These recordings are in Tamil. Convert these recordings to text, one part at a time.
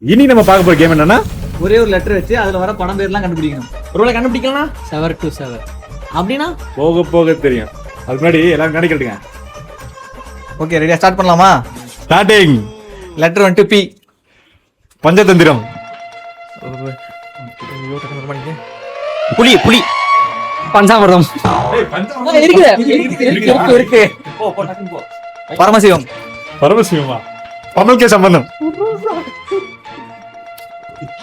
இனி நம்ம பார்க்க போற கேம் என்னன்னா ஒரே ஒரு லெட்டர் வச்சு அதுல வர படம் பேர்லாம் கண்டுபிடிக்கணும். ஒருவேளை கண்டுபிடிக்கலாம் செவர் டு செவர் அப்படின்னா போக போக தெரியும். அதுக்கு முன்னாடி எல்லாரும் நினைக்கிறதுங்க. ஓகே ரெடியா ஸ்டார்ட் பண்ணலாமா? ஸ்டார்டிங். லெட்டர் வந்துட்டு பி. பஞ்சதந்திரம். புலி புலி பஞ்சாமிர்தம் இருக்கு. பரமசிவம். பரமசிவமா? பமல்கே சம்பந்தம்.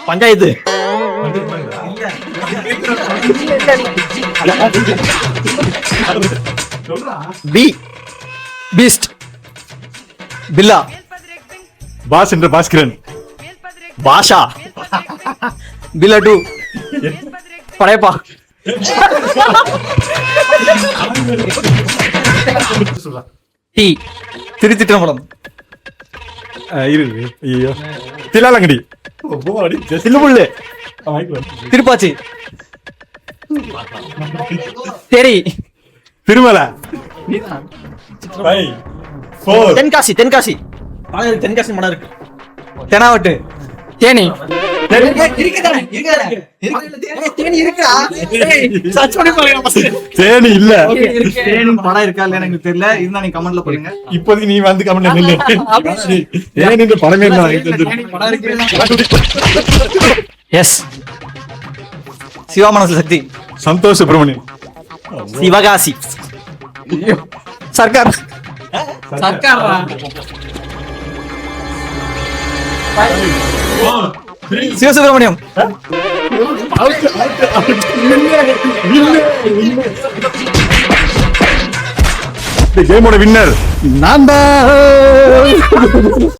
பஞ்சாயத்து பி. பீஸ்ட். பில்லா. பாஸ் என்ற பாஸ்கரன். பாஷா பில்லா 2. படையப்பா டி. திருச்சிற்றம்பலம். இருக்கு. ஐயோ. திலாலங்கடி. சில்லுபுல்லு. திருப்பாச்சி. தெரி. திருமலை. தென்காசி தென்காசி படம் இருக்கு. தென்காசி படம் இருக்கு. தெனாவட்டு. தேனி தேனி இல்ல. படம் இருக்கா இல்ல எனக்கு தெரியல. இருந்தா நீங்க கமெண்ட்ல போடுங்க. இப்போதைக்கு நீ வந்து கமெண்ட் நில்லு. தேனி இந்த படமே இல்ல. எஸ். சிவாமனசு சக்தி. சந்தோஷ் சுப்ரமணியன். சிவகாசி சர்க்கார். சர்க்கார் சிவசுப்ரமணியம். கேமோட வின்னர் நான் தான்.